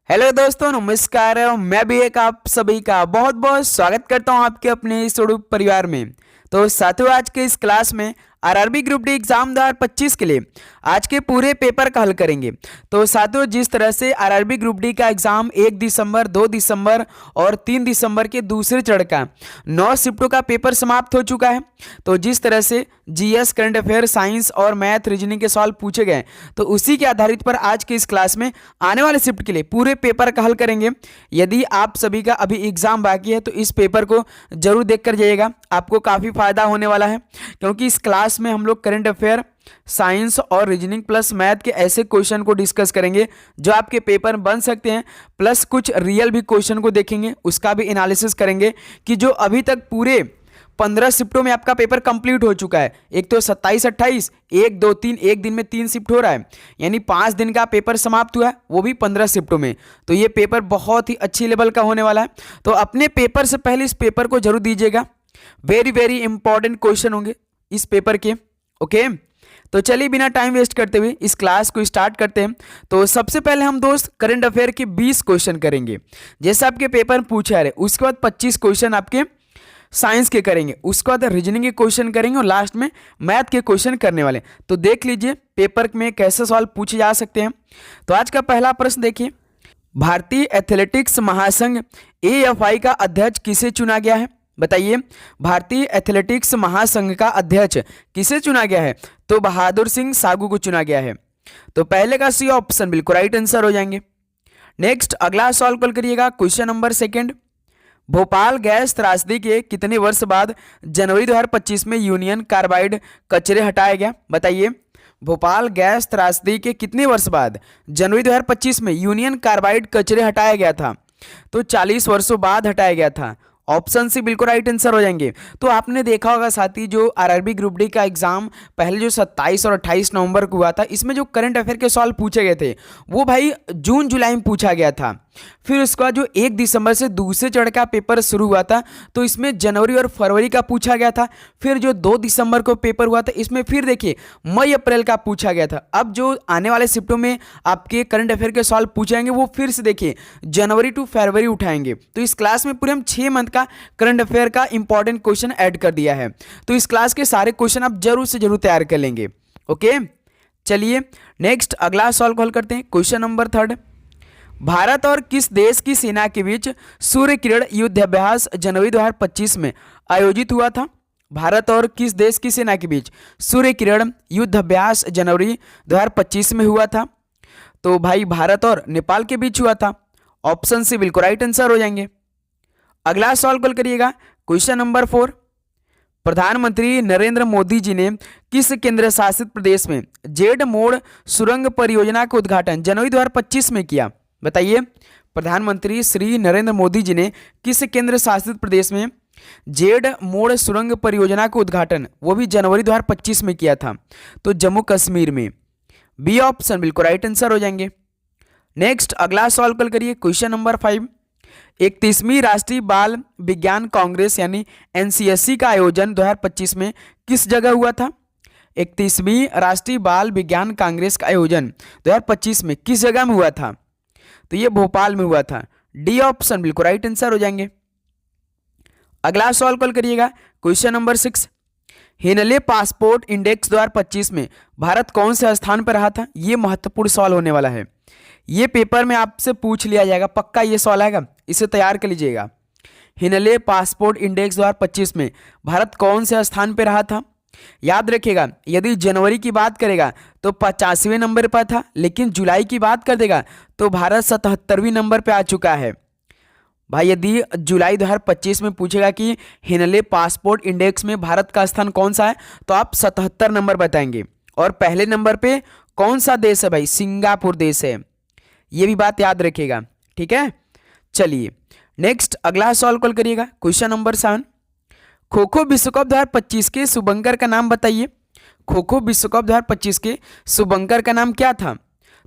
Hello दोस्तों, नमस्कार। मैं भी एक आप सभी का बहुत बहुत स्वागत करता हूं आपके अपने इस यूट्यूब परिवार में। तो साथियों, आज के इस क्लास में आरआरबी ग्रुप डी एग्जाम 2025 के लिए आज के पूरे पेपर का हल करेंगे। तो साथियों, जिस तरह से आरआरबी ग्रुप डी का एग्जाम 1 दिसंबर, 2 दिसंबर और 3 दिसंबर के दूसरे चरण का 9 शिफ्टों का पेपर समाप्त हो चुका है। तो जिस तरह से जीएस, करंट अफेयर, साइंस और मैथ, रीजनिंग के सवाल पूछे गए, तो उसी के आधारित पर आज के इस क्लास में आने वाले शिफ्ट के लिए पूरे पेपर का हल करेंगे। यदि आप सभी का अभी एग्जाम बाकी है तो इस पेपर को जरूर देख कर जाइएगा, आपको काफ़ी फायदा होने वाला है। क्योंकि इस क्लास में हम लोग करंट अफेयर, साइंस और रीजनिंग प्लस मैथ के ऐसे क्वेश्चन को डिस्कस करेंगे जो आपके पेपर में बन सकते हैं, प्लस कुछ रियल भी क्वेश्चन को देखेंगे, उसका भी एनालिसिस करेंगे कि जो अभी तक पूरे 15 शिफ्टों में आपका पेपर कंप्लीट हो चुका है। एक तो 27, 28, 1, 2, 3, एक दिन में 3 शिफ्ट हो रहा है, यानी 5 दिन का पेपर समाप्त हुआ है, वो भी 15 शिफ्टों में। तो ये पेपर बहुत ही अच्छी लेवल का होने वाला है। तो अपने पेपर से पहले इस पेपर को जरूर दीजिएगा, वेरी वेरी इंपॉर्टेंट क्वेश्चन होंगे इस पेपर के। ओके, तो चलिए बिना टाइम वेस्ट करते हुए इस क्लास को स्टार्ट करते हैं। तो सबसे पहले हम दोस्त करंट अफेयर के 20 क्वेश्चन करेंगे, जैसे आपके पेपर में पूछा है। उसके बाद 25 क्वेश्चन आपके साइंस के करेंगे, उसके बाद रीजनिंग के क्वेश्चन करेंगे और लास्ट में मैथ के क्वेश्चन करने वाले। तो देख लीजिए पेपर में कैसे सवाल पूछे जा सकते हैं। तो आज का पहला प्रश्न देखिए, भारतीय एथलेटिक्स महासंघ एएफआई का अध्यक्ष किसे चुना गया है? बताइए, भारतीय एथलेटिक्स महासंघ का अध्यक्ष किसे चुना गया है? तो बहादुर सिंह सागू को चुना गया है। तो पहले का सी ऑप्शन बिल्कुल राइट आंसर हो जाएंगे। नेक्स्ट अगला सवाल कॉल करिएगा, question number second, Bhopal gas त्रासदी के कितने वर्ष बाद जनवरी 2025 में यूनियन कार्बाइड कचरे हटाया गया? बताइए, भोपाल गैस त्रासदी के कितने वर्ष बाद जनवरी 2025 में यूनियन कार्बाइड कचरे हटाया गया था? तो 40 वर्षों बाद हटाया गया था। ऑप्शन सी बिल्कुल राइट आंसर हो जाएंगे। तो आपने देखा होगा साथी, जो आरआरबी ग्रुप डी का एग्जाम पहले जो 27 और 28 नवंबर को हुआ था, इसमें जो करंट अफेयर के सवाल पूछे गए थे वो भाई जून जुलाई में पूछा गया था। फिर उसके बाद जो 1 दिसंबर से दूसरे चरण का पेपर शुरू हुआ था, तो इसमें जनवरी और फरवरी का पूछा गया था। फिर जो 2 दिसंबर को पेपर हुआ था, इसमें फिर देखिए मई अप्रैल का पूछा गया था। अब जो आने वाले शिफ्टों में आपके करंट अफेयर के सवाल पूछेंगे वो फिर से देखिए जनवरी टू फरवरी उठाएंगे। तो इस क्लास में पूरे हम 6 मंथ का करंट अफेयर का इंपॉर्टेंट क्वेश्चन ऐड कर दिया है। तो इस क्लास के सारे क्वेश्चन आप जरूर से जरूर तैयार कर लेंगे। ओके, चलिए नेक्स्ट अगला सवाल कॉल करते हैं, क्वेश्चन नंबर थर्ड, भारत और किस देश की सेना के बीच सूर्य किरण युद्धाभ्यास जनवरी 2025 में आयोजित हुआ था? भारत और किस देश की सेना के बीच सूर्य किरण युद्धाभ्यास जनवरी 2025 में हुआ था? तो भाई भारत और नेपाल के बीच हुआ था। ऑप्शन सी बिल्कुल राइट आंसर हो जाएंगे। अगला सवाल कॉल करिएगा, क्वेश्चन नंबर 4, प्रधानमंत्री नरेंद्र मोदी जी ने किस केंद्र शासित प्रदेश में जेड मोड़ सुरंग परियोजना का उद्घाटन जनवरी 2025 में किया? बताइए, प्रधानमंत्री श्री नरेंद्र मोदी जी ने किस केंद्र शासित प्रदेश में जेड मोड़ सुरंग परियोजना का उद्घाटन वो भी जनवरी 2025 में किया था? तो जम्मू कश्मीर में। बी ऑप्शन बिल्कुल राइट आंसर हो जाएंगे। नेक्स्ट अगला सवाल कल करिए, क्वेश्चन नंबर 5, 31वीं राष्ट्रीय बाल विज्ञान कांग्रेस यानी एनसीएससी का आयोजन 2025 में किस जगह हुआ था? 31वीं राष्ट्रीय बाल विज्ञान कांग्रेस का आयोजन 2025 में किस जगह में हुआ था? तो ये भोपाल में हुआ था। डी ऑप्शन बिल्कुल राइट आंसर हो जाएंगे। अगला सवाल कॉल करिएगा, question number 6, Henley passport index 2025 में भारत कौन से स्थान पर रहा था? ये महत्वपूर्ण सवाल होने वाला है, ये पेपर में आपसे पूछ लिया जाएगा, पक्का ये सवाल आएगा, इसे तैयार कर लीजिएगा। हेनले पासपोर्ट इंडेक्स 2025 में भारत कौन से स्थान पर रहा था? याद रखिएगा, यदि जनवरी की बात करेगा तो 50वें नंबर पर था, लेकिन जुलाई की बात कर देगा तो भारत 77वें नंबर पे आ चुका है। भाई यदि जुलाई 2025 में पूछेगा कि हेनले पासपोर्ट इंडेक्स में भारत का स्थान कौन सा है, तो आप 77 नंबर बताएंगे। और पहले नंबर पे कौन सा देश है? भाई सिंगापुर देश है, ये भी बात याद रखिएगा, ठीक है। चलिए नेक्स्ट अगला सवाल कॉल करिएगा, क्वेश्चन नंबर 7, खो खो विश्व कप 2025 के शुभंकर का नाम बताइए। खो खो विश्व कप 2025 के शुभंकर का नाम क्या था?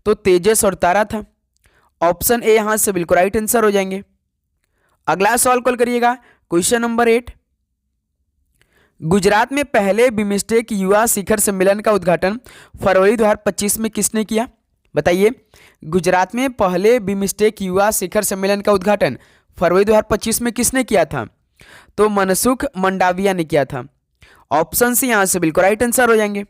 तो तेजस और तारा था। ऑप्शन ए यहां से बिल्कुल राइट आंसर हो जाएंगे। अगला सवाल कॉल करिएगा, क्वेश्चन नंबर 8, गुजरात में पहले बिम्स्टेक युवा शिखर सम्मेलन का उद्घाटन फरवरी 2025 में किसने किया? बताइए, गुजरात में पहले बिमस्टेक युवा शिखर सम्मेलन का उद्घाटन फरवरी 2025 में किसने किया था? तो मनसुख मंडाविया ने किया था। ऑप्शन सी यहां से बिल्कुल राइट आंसर हो जाएंगे।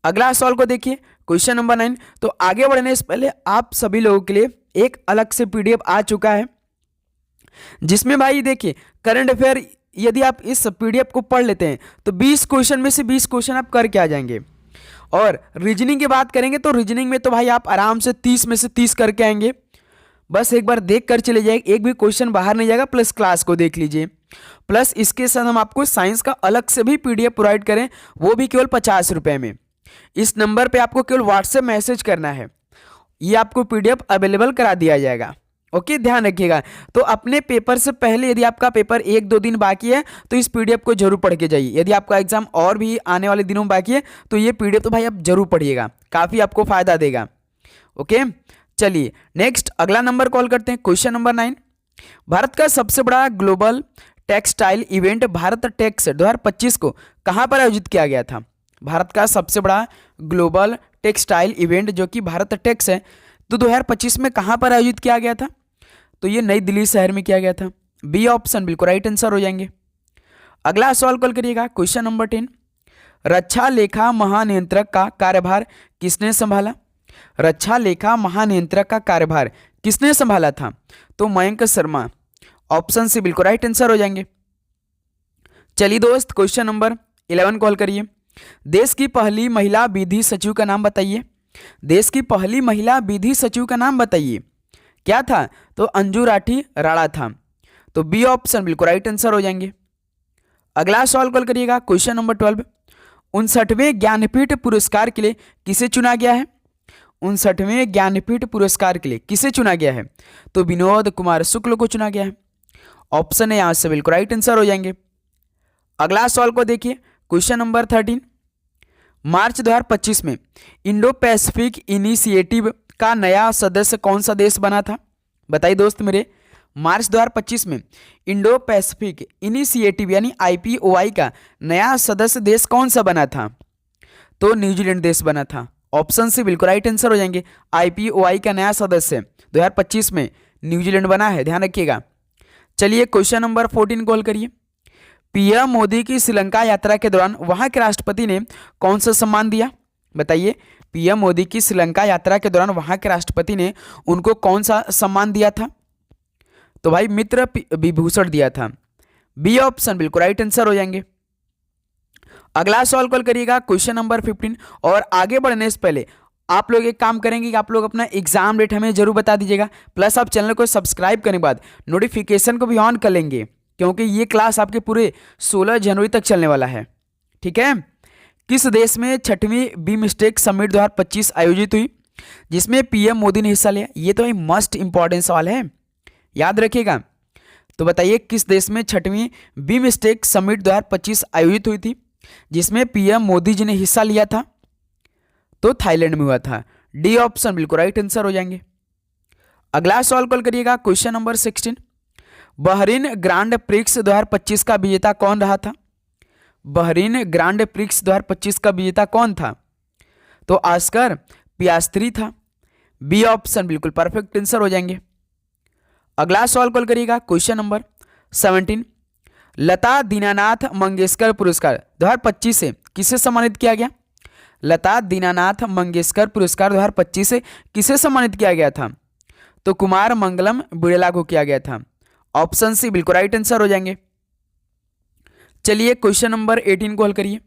अगला सवाल को देखिए, क्वेश्चन नंबर 9। तो आगे बढ़ने से पहले आप सभी लोगों के लिए एक अलग से पीडीएफ आ चुका है, जिसमें भाई देखिए करंट अफेयर यदि आप इस पीडीएफ को पढ़ लेते हैं तो 20 क्वेश्चन में से 20 क्वेश्चन आप करके आ जाएंगे। और रीजनिंग की बात करेंगे तो रीजनिंग में तो भाई आप आराम से 30 में से 30 करके आएंगे। बस एक बार देख कर चले जाइए, एक भी क्वेश्चन बाहर नहीं जाएगा, प्लस क्लास को देख लीजिए। प्लस इसके साथ हम आपको साइंस का अलग से भी पीडीएफ प्रोवाइड करें, वो भी केवल 50 रुपये में। इस नंबर पे आपको केवल व्हाट्सएप मैसेज करना है, ये आपको पीडीएफ अवेलेबल करा दिया जाएगा। ओके, ध्यान रखिएगा। तो अपने पेपर से पहले यदि आपका पेपर 1-2 दिन बाकी है तो इस पीडीएफ को जरूर पढ़ के जाइए। यदि आपका एग्जाम और भी आने वाले दिनों में बाकी है तो ये पीडीएफ तो भाई आप जरूर पढ़िएगा, काफ़ी आपको फायदा देगा। ओके, चलिए नेक्स्ट अगला नंबर कॉल करते हैं। Question number 9। भारत का सबसे बड़ा global textile event Bharat Tex 2025 को कहाँ पर आयोजित किया गया था? भारत का सबसे बड़ा ग्लोबल टेक्सटाइल इवेंट जो कि भारत टेक्स है, तो 2025 में कहाँ पर आयोजित किया गया था? तो ये नई दिल्ली शहर में किया गया था। बी ऑप्शन बिल्कुल राइट आंसर हो जाएंगे। अगला सवाल कॉल करिएगा, क्वेश्चन नंबर 10। रक्षा लेखा महानियंत्रक का कार्यभार किसने संभाला? रक्षा लेखा महानियंत्रक का कार्यभार किसने संभाला था? तो मयंक शर्मा। ऑप्शन सी बिल्कुल राइट आंसर हो जाएंगे। चलिए दोस्त, क्वेश्चन नंबर 11 कॉल करिए। देश की पहली महिला विधि सचिव का नाम बताइए। देश की पहली महिला विधि सचिव का नाम बताइए। क्या था? तो अंजू राठी राणा था। तो बी ऑप्शन बिल्कुल राइट आंसर हो जाएंगे। अगला सवाल कॉल करिएगा, क्वेश्चन नंबर 12। 59वें ज्ञानपीठ पुरस्कार के लिए किसे चुना गया है? 59वें ज्ञानपीठ पुरस्कार के लिए किसे चुना गया है? तो विनोद कुमार शुक्ल को चुना गया है। ऑप्शन है यहां से बिल्कुल राइट आंसर हो जाएंगे। अगला सवाल को देखिए, क्वेश्चन नंबर 13। मार्च 2025 में इंडो पैसिफिक इनिशिएटिव का नया सदस्य कौन सा देश बना था? बताइए दोस्त मेरे, मार्च 2025 में इंडो पैसिफिक इनिशिएटिव यानी IPOI का नया सदस्य देश कौन सा बना था? तो न्यूजीलैंड देश बना था। ऑप्शन सी बिल्कुल राइट आंसर हो जाएंगे। IPOI का नया सदस्य 2025 में न्यूजीलैंड बना है, ध्यान रखिएगा। चलिए क्वेश्चन नंबर 14 कॉल करिए। पीएम मोदी की श्रीलंका यात्रा के दौरान वहां के राष्ट्रपति ने कौन सा सम्मान दिया? बताइए, पीएम मोदी की श्रीलंका यात्रा के दौरान वहां के राष्ट्रपति ने उनको कौन सा सम्मान दिया था? तो भाई मित्र विभूषण दिया था। बी ऑप्शन बिल्कुल राइट आंसर हो जाएंगे। अगला सवाल कॉल करिएगा, क्वेश्चन नंबर 15। और आगे बढ़ने से पहले आप लोग एक काम करेंगे कि आप लोग अपना एग्जाम डेट हमें जरूर बता दीजिएगा, प्लस आप चैनल को सब्सक्राइब करने के बाद नोटिफिकेशन को भी ऑन कर लेंगे, क्योंकि ये क्लास आपके पूरे 16 जनवरी तक चलने वाला है। ठीक है। किस देश में 6वीं बिमस्टेक समिट 2025 आयोजित हुई जिसमें पीएम मोदी ने हिस्सा लिया? ये तो मस्ट इंपॉर्टेंट सवाल है, याद रखिएगा। तो बताइए, किस देश में 6वीं बिमस्टेक समिट 2025 आयोजित हुई थी जिसमें पीएम मोदी जी ने हिस्सा लिया था? तो थाईलैंड में हुआ था। डी ऑप्शन बिल्कुल राइट आंसर हो जाएंगे। अगला सवाल कॉल करिएगा, question number 16। Bahrain grand prix 2025 का विजेता कौन रहा था? बहरीन ग्रांड प्रिक्स 2025 का विजेता कौन था? तो आस्कर पियास्त्री था। बी ऑप्शन बिल्कुल परफेक्ट आंसर हो जाएंगे। अगला सवाल कॉल करिएगा, क्वेश्चन नंबर 17। लता दीनानाथ मंगेशकर पुरस्कार 2025 से किसे सम्मानित किया गया? लता दीनानाथ मंगेशकर पुरस्कार 2025 से किसे सम्मानित किया गया था? तो कुमार मंगलम बिड़ला को किया गया था। ऑप्शन सी बिल्कुल राइट आंसर हो जाएंगे। चलिए क्वेश्चन नंबर 18 को हल करिए।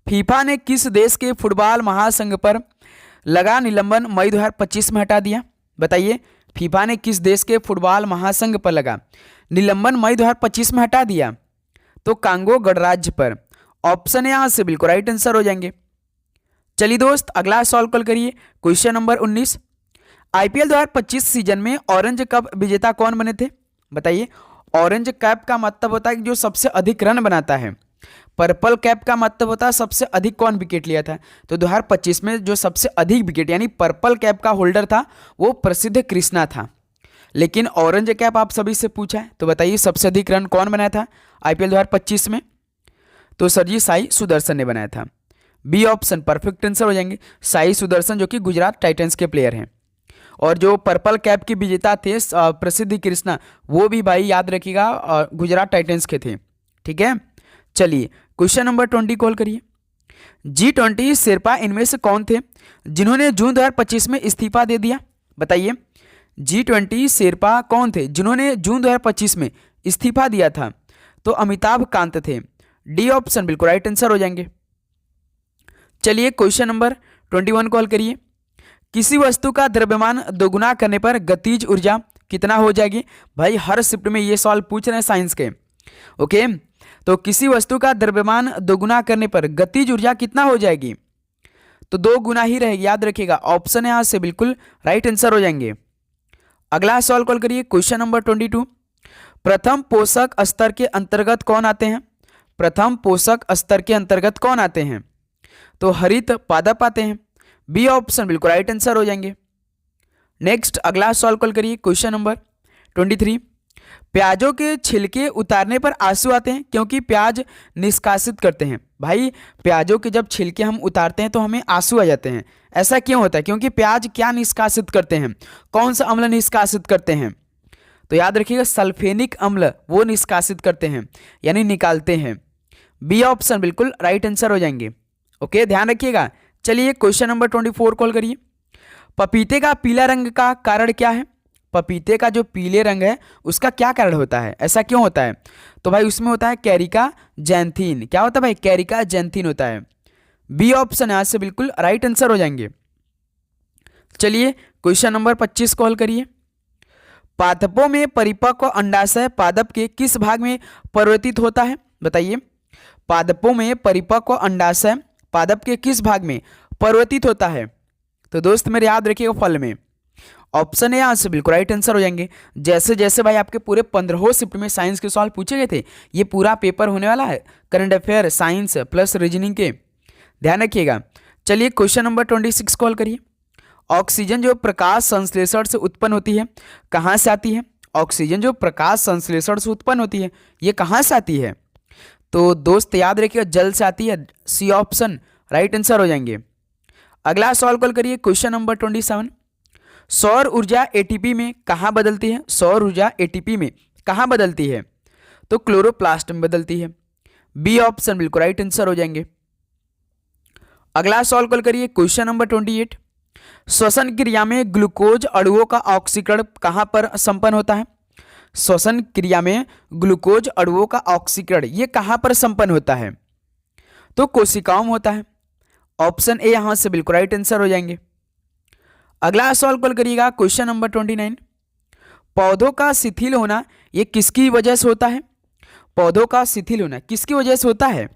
फीफा ने किस देश के फुटबॉल महासंघ पर लगा निलंबन मई 2025 में हटा दिया? बताइए, फीफा ने किस देश के फुटबॉल महासंघ पर लगा निलंबन मई 2025 में हटा दिया? तो कांगो गणराज्य पर। ऑप्शन यहां से बिल्कुल राइट आंसर हो जाएंगे। चलिए दोस्त, अगला सवाल कॉल करिए, क्वेश्चन नंबर 19। IPL 2025 सीजन में ऑरेंज कप विजेता कौन बने थे? बताइए, ऑरेंज कैप का मतलब होता है कि जो सबसे अधिक रन बनाता है। पर्पल कैप का मतलब होता है सबसे अधिक कौन विकेट लिया था। तो 2025 में जो सबसे अधिक विकेट यानी पर्पल कैप का होल्डर था वो प्रसिद्ध कृष्णा था। लेकिन ऑरेंज कैप आप सभी से पूछा है, तो बताइए सबसे अधिक रन कौन बनाया था IPL 2025 में? तो सर जी साई सुदर्शन ने बनाया था। बी ऑप्शन परफेक्ट आंसर हो जाएंगे साई सुदर्शन, जो कि गुजरात टाइटंस के प्लेयर हैं। और जो पर्पल कैप के विजेता थे प्रसिद्धि कृष्णा, वो भी भाई याद रखिएगा गुजरात टाइटंस के थे। ठीक है, चलिए क्वेश्चन नंबर 20 कॉल करिए। G20 शेरपा इनमें से कौन थे जिन्होंने जून 2025 में इस्तीफा दे दिया? बताइए, G20 शेरपा कौन थे जिन्होंने जून 2025 में इस्तीफा दिया था? तो अमिताभ कांत थे। डी ऑप्शन बिल्कुल राइट आंसर हो जाएंगे। चलिए क्वेश्चन नंबर 21 कॉल करिए। किसी वस्तु का द्रव्यमान दोगुना करने पर गतिज ऊर्जा कितना हो जाएगी? भाई हर शिफ्ट में ये सवाल पूछ रहे हैं साइंस के। ओके, तो किसी वस्तु का द्रव्यमान दोगुना करने पर गतिज ऊर्जा कितना हो जाएगी? तो 2 गुना ही रहेगी, याद रखिएगा। ऑप्शन यहां से बिल्कुल राइट आंसर हो जाएंगे। अगला सवाल कॉल करिए, क्वेश्चन नंबर 22। प्रथम पोषक स्तर के अंतर्गत कौन आते हैं? प्रथम पोषक स्तर के अंतर्गत कौन आते हैं? तो हरित पादप आते हैं। बी ऑप्शन बिल्कुल राइट आंसर हो जाएंगे। नेक्स्ट अगला सवाल कॉल करिए, क्वेश्चन नंबर 23। प्याजों के छिलके उतारने पर आंसू आते हैं क्योंकि प्याज निष्कासित करते हैं। भाई प्याजों के जब छिलके हम उतारते हैं तो हमें आंसू आ जाते हैं, ऐसा क्यों होता है? क्योंकि प्याज क्या निष्कासित करते हैं? कौन सा अम्ल निष्कासित करते हैं? तो याद रखिएगा सल्फेनिक अम्ल वो निष्कासित करते हैं, यानी निकालते हैं। बी ऑप्शन बिल्कुल राइट आंसर हो जाएंगे। ओके, ध्यान रखिएगा। चलिए क्वेश्चन नंबर 24 कॉल करिए। पपीते का पीला रंग का कारण क्या है? पपीते का जो पीले रंग है उसका क्या कारण होता है? ऐसा क्यों होता है? तो भाई उसमें होता है कैरिका जैंथीन। क्या होता है भाई? कैरिका जैंथीन होता है। बी ऑप्शन यहां से बिल्कुल राइट आंसर हो जाएंगे। चलिए क्वेश्चन नंबर 25 कॉल करिए। पादपों में परिपक्व अंडाशय पादप के किस भाग में परिवर्तित होता है? बताइए, पादपों में परिपक्व अंडाशय पादप के किस भाग में परिवर्तित होता है? तो दोस्त मेरे याद रखिएगा फल में। ऑप्शन है यहां से बिल्कुल राइट आंसर हो जाएंगे। जैसे जैसे भाई आपके पूरे 15 शिफ्ट में साइंस के सवाल पूछे गए थे, ये पूरा पेपर होने वाला है current affair science plus reasoning के, ध्यान रखिएगा। चलिए क्वेश्चन नंबर 26 कॉल करिए। ऑक्सीजन जो प्रकाश संश्लेषण से उत्पन्न होती है कहाँ से आती है? ऑक्सीजन जो प्रकाश संश्लेषण से उत्पन्न होती है ये कहाँ से आती है? तो दोस्त याद रखिएगा जल से आती है। सी ऑप्शन राइट आंसर हो जाएंगे। अगला सवाल कॉल करिए, क्वेश्चन नंबर 27। सौर ऊर्जा एटीपी में कहाँ बदलती है? सौर ऊर्जा एटीपी में कहाँ बदलती है? तो क्लोरोप्लास्ट में बदलती है। बी ऑप्शन बिल्कुल राइट आंसर हो जाएंगे। अगला सवाल कॉल करिए, क्वेश्चन नंबर 28। श्वसन क्रिया में ग्लूकोज अणुओं का ऑक्सीकरण कहाँ पर संपन्न होता है? श्वसन क्रिया में ग्लूकोज अणुओं का ऑक्सीकरण ये कहाँ पर संपन्न होता है? तो कोशिकाओं में होता है। ऑप्शन ए यहां से बिल्कुल राइट आंसर हो जाएंगे। अगला सवाल कॉल करिएगा, क्वेश्चन नंबर 29। पौधों का शिथिल होना ये किसकी वजह से होता है? पौधों का शिथिल होना किसकी वजह से होता है?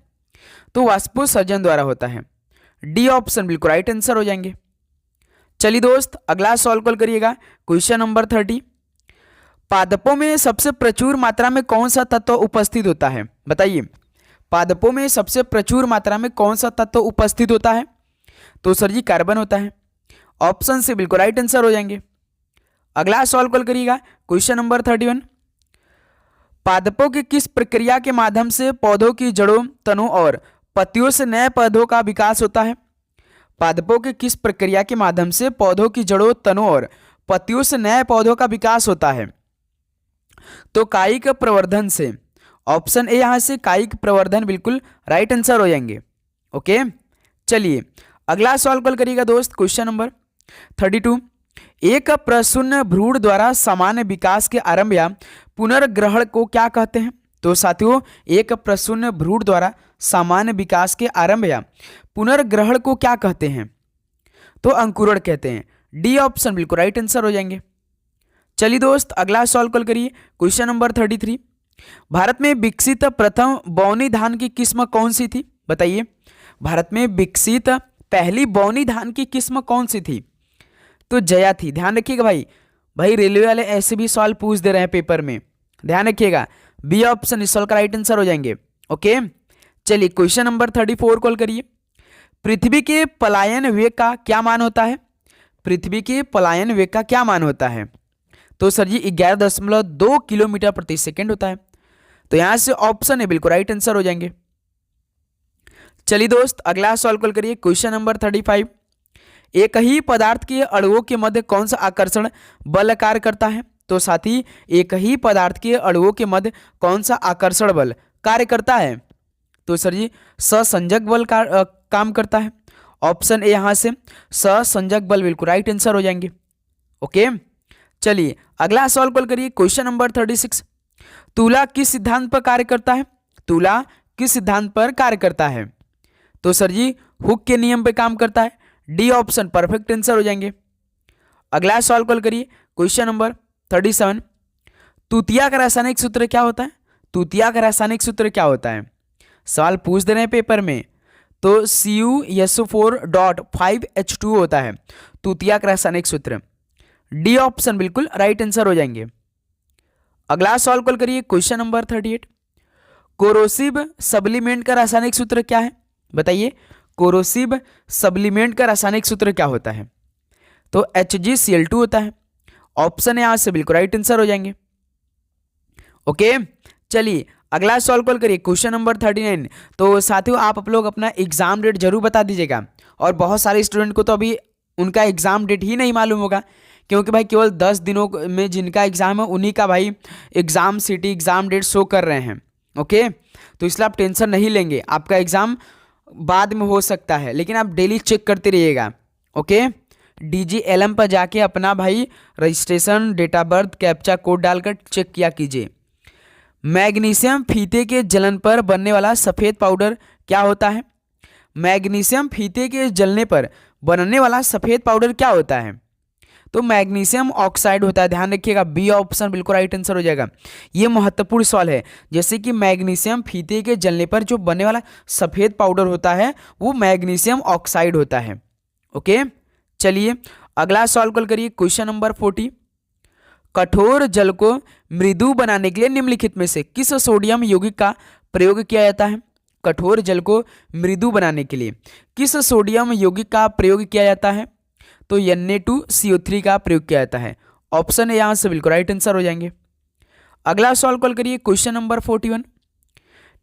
तो वाष्पोत्सर्जन द्वारा होता है। डी ऑप्शन बिल्कुल राइट आंसर हो जाएंगे। चलिए दोस्त अगला सवाल कॉल करिएगा, क्वेश्चन नंबर 30। पादपों में सबसे प्रचुर मात्रा में कौन सा तत्व उपस्थित होता है? बताइए, पादपों में सबसे प्रचुर मात्रा में कौन सा तत्व उपस्थित होता है? तो सर जी कार्बन होता है। ऑप्शन से बिल्कुल राइट आंसर हो जाएंगे। अगला सवाल कॉल करिएगा, क्वेश्चन नंबर 31। पादपों की किस प्रक्रिया के माध्यम से पौधों की जड़ों, तनों और पत्तियों से नए पौधों का विकास होता है? पादपों के किस प्रक्रिया के माध्यम से पौधों की जड़ों, तनों और पत्तियों से नए पौधों का विकास होता है? तो कायिक प्रवर्धन से। ऑप्शन ए यहां से कायिक प्रवर्धन बिल्कुल राइट आंसर हो जाएंगे। ओके, चलिए अगला सवाल कॉल करिएगा दोस्त, क्वेश्चन नंबर 32। एक प्रसून्न भ्रूण द्वारा सामान्य विकास के आरंभ या पुनर्ग्रहण को क्या कहते हैं? तो साथियों एक प्रसून्न भ्रूण द्वारा सामान्य विकास के आरंभ या पुनर्ग्रहण को क्या कहते हैं? तो अंकुरण कहते हैं। डी ऑप्शन बिल्कुल राइट आंसर हो जाएंगे। चलिए दोस्त अगला सवाल कॉल करिए, क्वेश्चन नंबर 33। भारत में विकसित प्रथम बौनी धान की किस्म कौन सी थी? बताइए, भारत में विकसित पहली बौनी धान की किस्म कौन सी थी? तो जया थी। ध्यान रखिएगा भाई रेलवे वाले ऐसे भी सवाल पूछ दे रहे हैं पेपर में, ध्यान रखिएगा। बी ऑप्शन इस सवाल का राइट आंसर हो जाएंगे। ओके, चलिए क्वेश्चन नंबर 34 कॉल करिए। पृथ्वी के पलायन वेग का क्या मान होता है? पृथ्वी के पलायन वेग का क्या मान होता है? तो सर जी 11.2 किलोमीटर प्रति सेकेंड होता है। तो यहां से ऑप्शन है बिल्कुल राइट आंसर हो जाएंगे। चलिए दोस्त अगला सॉल्व कल करिए। Question number 35। एक ही पदार्थ के अणुओं के मध्य कौन सा आकर्षण बल कार्य करता है? तो साथी एक ही पदार्थ के अणुओं के मध्य कौन सा आकर्षण बल कार्य करता है? तो सर जी सहसंजक बल काम करता है। ऑप्शन ए यहाँ से सहसंजक बल बिल्कुल राइट आंसर हो जाएंगे। ओके चलिए अगला सवाल कॉल करिए। Question number 36। तुला किस सिद्धांत पर कार्य करता है? तुला किस सिद्धांत पर कार्य करता है? तो सर जी हुक के नियम पे काम करता है। डी ऑप्शन परफेक्ट आंसर हो जाएंगे। अगला सवाल कॉल करिए। Question number 37। तूतिया का रासायनिक सूत्र क्या होता है? तूतिया का रासायनिक सूत्र क्या होता है? सवाल पूछ दे रहे हैं पेपर में। तो CuSO4.5H2 होता है तूतिया का रासायनिक सूत्र। डी ऑप्शन बिल्कुल राइट आंसर हो जाएंगे। अगला सवाल कॉल करिए। Question number 38। कोरोसिव सब्लीमेंट का रासायनिक सूत्र क्या है? बताइए कोरोसिव सब्लीमेंट का रासायनिक सूत्र क्या होता है? तो HgCl2 होता है। ऑप्शन यहां से बिल्कुल राइट आंसर हो जाएंगे। ओके चलिए अगला सॉल्व कॉल करिए। Question number 39। तो साथियों आप लोग अपना एग्जाम डेट जरूर बता दीजिएगा। और बहुत सारे स्टूडेंट को तो अभी उनका एग्जाम डेट ही नहीं मालूम होगा, क्योंकि भाई केवल 10 दिनों में जिनका एग्जाम है उन्हीं का भाई exam city exam date show कर रहे हैं। ओके तो इसलिए आप टेंशन नहीं लेंगे, आपका एग्जाम बाद में हो सकता है, लेकिन आप डेली चेक करते रहिएगा। ओके DGLM पर जाके अपना भाई registration, date of birth, captcha code डालकर चेक किया कीजिए। मैग्नीशियम फीते के जलन पर बनने वाला सफ़ेद पाउडर क्या होता है? मैग्नीशियम फीते के जलने पर बनने वाला सफ़ेद पाउडर क्या होता है? तो मैग्नीशियम ऑक्साइड होता है। ध्यान रखिएगा बी ऑप्शन बिल्कुल राइट आंसर हो जाएगा। ये महत्वपूर्ण सवाल है। जैसे कि मैग्नीशियम फीते के जलने पर जो बनने वाला सफ़ेद पाउडर होता है वो मैग्नीशियम ऑक्साइड होता है। ओके चलिए अगला सवाल कॉल करिए। Question number 40। कठोर जल को मृदु बनाने के लिए निम्नलिखित में से किस सोडियम यौगिक का प्रयोग किया जाता है? कठोर जल को मृदु बनाने के लिए किस सोडियम यौगिक का प्रयोग किया जाता है? तो Na2CO3 का प्रयोग किया जाता है। ऑप्शन है यहाँ से बिल्कुल राइट आंसर हो जाएंगे। अगला सवाल कॉल करिए। Question number 41।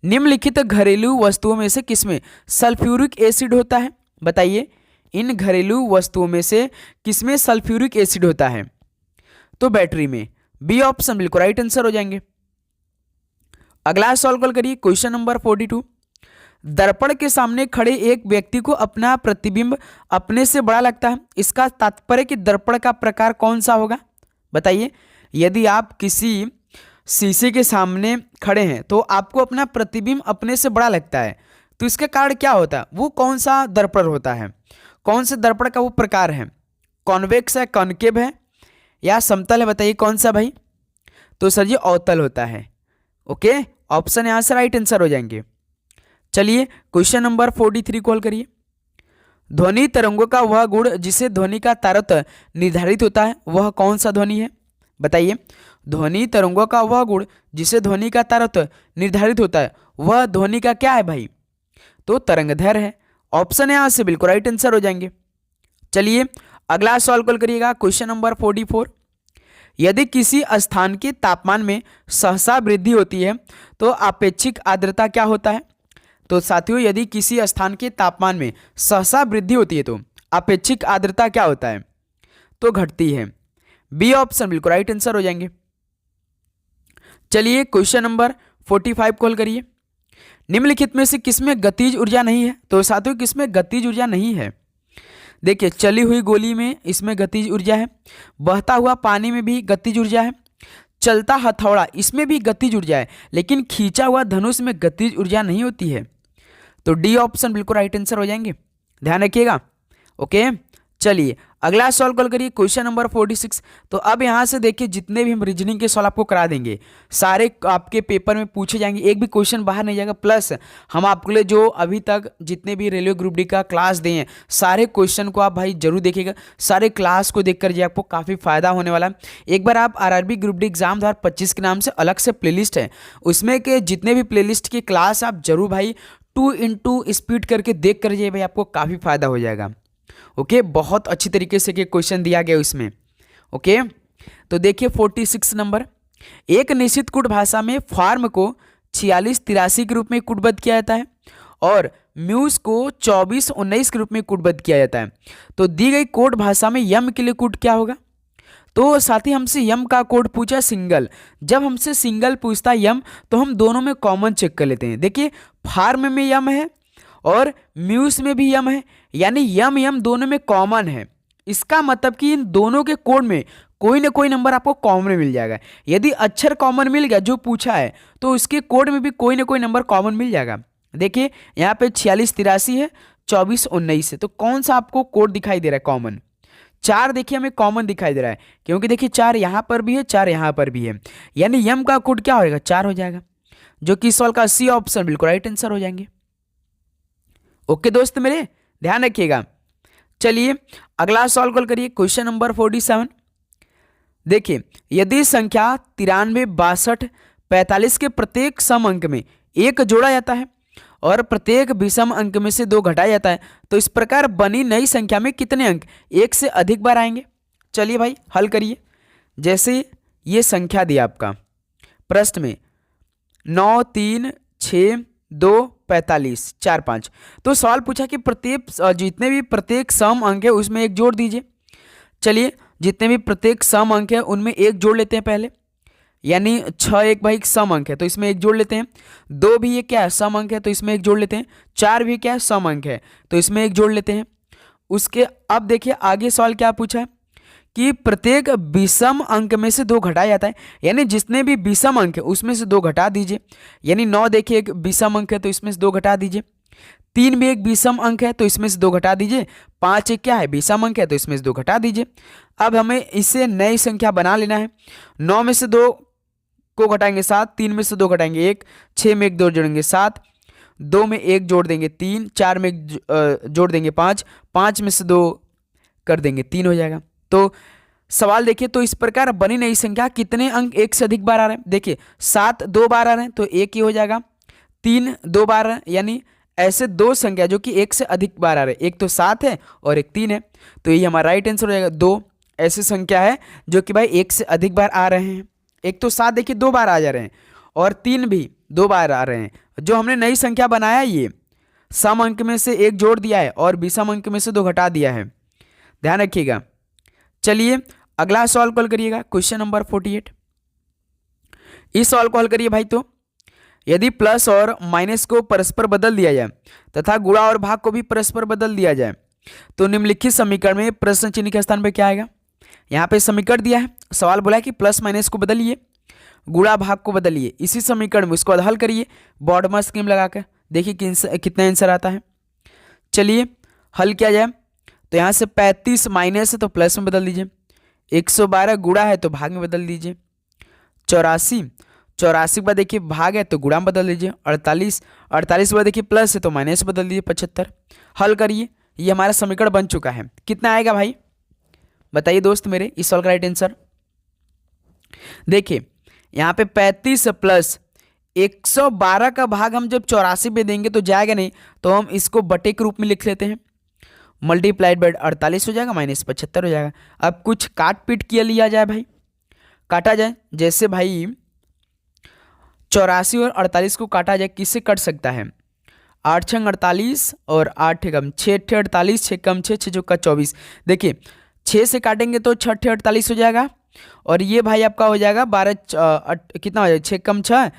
निम्नलिखित घरेलू वस्तुओं में से किसमें सल्फ्यूरिक एसिड होता है? बताइए इन घरेलू वस्तुओं में से किसमें सल्फ्यूरिक एसिड होता है? तो बैटरी में। बी ऑप्शन बिल्कुल राइट आंसर हो जाएंगे। अगला सवाल कॉल करिए। Question number 42। दर्पण के सामने खड़े एक व्यक्ति को अपना प्रतिबिंब अपने से बड़ा लगता है, इसका तात्पर्य कि दर्पण का प्रकार कौन सा होगा? बताइए यदि आप किसी शीशे के सामने खड़े हैं तो आपको अपना प्रतिबिंब अपने से बड़ा लगता है, तो इसका कारण क्या होता है? वो कौन सा दर्पण होता है? कौन से दर्पण का वो प्रकार है? कॉन्वेक्स है, कॉनकेव है या समतल है? बताइए कौन सा भाई? तो सर जी अवतल होता है। ओके ऑप्शन यहाँ से राइट आंसर हो जाएंगे। चलिए क्वेश्चन नंबर 43 कॉल करिए। ध्वनि तरंगों का वह गुण जिसे ध्वनि का तारतम्य निर्धारित होता है वह कौन सा ध्वनि है? बताइए ध्वनि तरंगों का वह गुण जिसे ध्वनि का तारतम्य निर्धारित होता है वह ध्वनि का क्या है भाई? तो तरंगदैर्घ्य है। ऑप्शन यहाँ से बिल्कुल राइट आंसर हो जाएंगे। चलिए अगला सवाल कॉल करिएगा। Question number 44। यदि किसी स्थान के तापमान में सहसा वृद्धि होती है तो अपेक्षिक आर्द्रता क्या होता है? तो साथियों यदि किसी स्थान के तापमान में सहसा वृद्धि होती है तो अपेक्षिक आर्द्रता क्या होता है? तो घटती है। बी ऑप्शन बिल्कुल राइट आंसर हो जाएंगे। चलिए क्वेश्चन नंबर 45 कॉल करिए। निम्नलिखित में से किसमें गतिज ऊर्जा नहीं है? तो साथियों किसमें गतिज ऊर्जा नहीं है? देखिए चली हुई गोली में इसमें गतिज ऊर्जा है, बहता हुआ पानी में भी गतिज ऊर्जा है, चलता हथौड़ा इसमें भी गतिज ऊर्जा है, लेकिन खींचा हुआ धनुष में गतिज ऊर्जा नहीं होती है। तो डी ऑप्शन बिल्कुल राइट आंसर हो जाएंगे। ध्यान रखिएगा। ओके चलिए अगला सवाल कॉल करिए। Question number 46। तो अब यहाँ से देखिए जितने भी हम रीजनिंग के सवाल आपको करा देंगे सारे आपके पेपर में पूछे जाएंगे, एक भी क्वेश्चन बाहर नहीं जाएगा। प्लस हम आपके लिए जो अभी तक जितने भी रेलवे ग्रुप डी का क्लास दिए हैं सारे क्वेश्चन को आप भाई जरूर देखिएगा। सारे क्लास को देख कर जी आपको काफ़ी फायदा होने वाला है। एक बार आप RRB ग्रुप डी एग्जाम 2025 के नाम से अलग से प्लेलिस्ट है, उसमें के जितने भी प्लेलिस्ट की क्लास आप जरूर भाई 2x स्पीड करके देख कर जाइए भाई, आपको काफ़ी फायदा हो जाएगा। ओके बहुत अच्छी तरीके से क्वेश्चन दिया गया इसमें। ओके तो देखिए 46 नंबर। एक निश्चित कूट भाषा में फॉर्म को 46-83 के रूप में कूटबद्ध किया जाता है और म्यूज को 24 19 के रूप में कोडबद्ध किया जाता है। तो दी गई कोड भाषा में यम के लिए कोड क्या होगा? तो साथ ही हमसे यम का कोड पूछा सिंगल। जब हमसे सिंगल पूछता है यम तो हम दोनों में कॉमन चेक कर लेते हैं। देखिए फार्म में यम है और म्यूज में भी यम है, यानी यम यम दोनों में कॉमन है। इसका मतलब कि इन दोनों के कोड में कोई ना कोई नंबर आपको कॉमन मिल जाएगा। यदि अक्षर कॉमन मिल गया जो पूछा है तो उसके कोड में भी कोई ना कोई नंबर कॉमन मिल जाएगा। देखिए यहाँ पे 46 83 है, 24 19 है, तो कौन सा आपको कोड दिखाई दे रहा है कॉमन? 4 देखिए हमें कॉमन दिखाई दे रहा है, क्योंकि देखिए 4 यहाँ पर भी है, 4 यहाँ पर भी है, यानी यम का कोड क्या होगा? 4 हो जाएगा, जो कि इस सवाल का सी ऑप्शन बिल्कुल राइट आंसर हो जाएंगे। ओके दोस्त मेरे, ध्यान रखिएगा। चलिए अगला सवाल कॉल करिए, क्वेश्चन नंबर 47। देखिए यदि संख्या 93 62 45 के प्रत्येक सम अंक में 1 जोड़ा जाता है और प्रत्येक विषम अंक में से 2 घटाया जाता है, तो इस प्रकार बनी नई संख्या में कितने अंक 1 से अधिक बार आएंगे? चलिए भाई हल करिए। जैसे ये संख्या दी आपका प्रश्न में 9 3 6 2 45 4 5, तो सवाल पूछा कि प्रत्येक जितने भी प्रत्येक सम अंक है उसमें 1 जोड़ दीजिए। चलिए जितने भी प्रत्येक सम अंक है उनमें 1 जोड़ लेते हैं पहले, यानी 6 एक भाई सम अंक है तो इसमें 1 जोड़ लेते हैं। 2 भी ये क्या है? सम अंक है तो इसमें 1 जोड़ लेते हैं। 4 भी क्या है? सम अंक है तो इसमें 1 जोड़ लेते हैं। उसके अब देखिए आगे सवाल क्या पूछा है कि प्रत्येक विषम अंक में से 2 घटाया जाता है, यानी जितने भी विषम अंक है उसमें से 2 घटा दीजिए। यानी 9 देखिए एक विषम अंक है तो इसमें से 2 घटा दीजिए। 3 भी एक विषम अंक है तो इसमें से 2 घटा दीजिए। 5 एक क्या है? विषम अंक है तो इसमें से 2 घटा दीजिए। अब हमें इसे नई संख्या बना लेना है। 9 में से 2 को घटाएंगे 7, 3 में से 2 घटाएंगे 1, 6 में 1 2 जोड़ेंगे 7, 2 में 1 जोड़ देंगे 3, 4 में 1 जोड़ देंगे 5, 5 में से 2 कर देंगे 3 हो जाएगा। तो सवाल देखिए, तो इस प्रकार बनी नई संख्या कितने अंक 1 से अधिक बार आ रहे हैं? देखिए 7 2 बार आ रहे हैं तो 1 ही हो जाएगा। 3 2 बार है, यानी ऐसे 2 संख्या जो कि 1 से अधिक बार आ रहे हैं, एक तो 7 है और एक 3 है, तो ये हमारा राइट आंसर हो जाएगा। 2 ऐसी संख्या है जो कि भाई 1 से अधिक बार आ रहे हैं। एक तो 7 देखिए 2 बार आ जा रहे हैं और 3 भी 2 बार आ रहे हैं। जो हमने नई संख्या बनाया ये सम अंक में से 1 जोड़ दिया है और विषम अंक में से 2 घटा दिया है, ध्यान रखिएगा। चलिए अगला सवाल कॉल करिएगा, क्वेश्चन नंबर 48। इस सवाल को हल करिए भाई। तो यदि प्लस और माइनस को परस्पर बदल दिया जाए तथा गुणा और भाग को भी परस्पर बदल दिया जाए तो निम्नलिखित समीकरण में प्रश्न चिन्ह के स्थान पर क्या आएगा? यहाँ पे समीकरण दिया है, सवाल बोला है कि प्लस माइनस को बदलिए, गुणा भाग को बदलिए। इसी समीकरण में उसको हल करिए बॉर्डर स्कीम लगाकर, देखिए कितना आंसर आता है। चलिए हल किया जाए। तो यहाँ से 35 माइनस है तो प्लस में बदल दीजिए, 112 गुणा है तो भाग में बदल दीजिए, 84 के बाद देखिए भाग है तो गुणा में बदल दीजिए, 48 के बाद देखिए प्लस है तो माइनस बदल दीजिए, 75। हल करिए, ये हमारा समीकरण बन चुका है। कितना आएगा भाई बताइए दोस्त मेरे इस सवाल का राइट आंसर? देखिए यहाँ पे 35 प्लस 112 का भाग हम जब 84 पे देंगे तो जाएगा नहीं, तो हम इसको बटे के रूप में लिख लेते हैं, मल्टीप्लाइड बाय 48 हो जाएगा, माइनस 75 हो जाएगा। अब कुछ काट पीट किया लिया जाए भाई, काटा जाए। जैसे भाई 84 और 48 को काटा जाए, किससे कट सकता है? 8 छंग 48 और 8 कम 6 48, 6 कम 6 6 चौका 24। देखिए 6 से काटेंगे तो 6 48 हो जाएगा और ये भाई आपका हो जाएगा 12 कितना हो जाएगा? 6 कम 6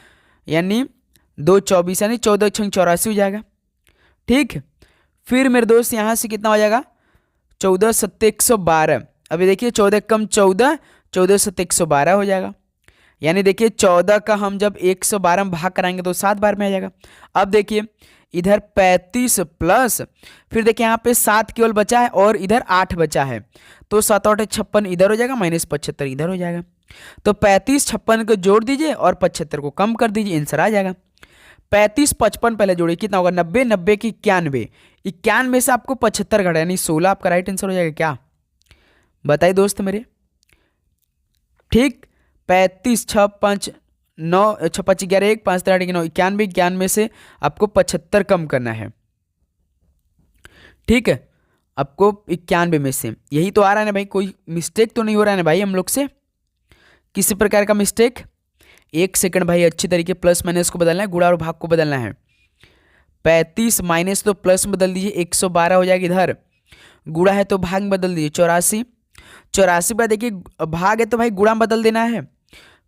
यानी 2 24, यानी 14 छंग 84 हो जाएगा। ठीक, फिर मेरे दोस्त यहाँ से कितना हो जाएगा? 14 7 112। अभी देखिए 14 कम 14, 14 7 112 हो जाएगा। यानी देखिए 14 का हम जब 112 में भाग कराएंगे तो 7 बार में आ जाएगा। अब देखिए इधर 35 प्लस, फिर देखिए यहाँ पे 7 केवल बचा है और इधर 8 बचा है, तो 7 8 56 इधर हो जाएगा, माइनस 75 इधर हो जाएगा। तो 35 56 को जोड़ दीजिए और 75 को कम कर दीजिए, आंसर आ जाएगा। 35 55 पहले जोड़िए, कितना होगा? 90, 90 की 91, 91 से आपको 75 घटा, यानी 16 आपका राइट आंसर हो जाएगा। क्या बताइए दोस्त मेरे? ठीक, 35 6 5 9 6 5 11 1 5 3 8 9 91, 91 से आपको 75 कम करना है। ठीक है, आपको 91 में से यही तो आ रहा है ना भाई, कोई मिस्टेक तो नहीं हो रहा है ना भाई हम लोग से, किसी प्रकार का मिस्टेक? 1 सेकंड भाई, अच्छी तरीके प्लस माइनस को बदलना है, गुणा और भाग को बदलना है। 35 माइनस तो प्लस में बदल दीजिए, 112 हो जाएगा इधर, गुणा है तो भाग में बदल दीजिए 84, 84 पर देखिए भाग है तो भाई गुणा में बदल देना है,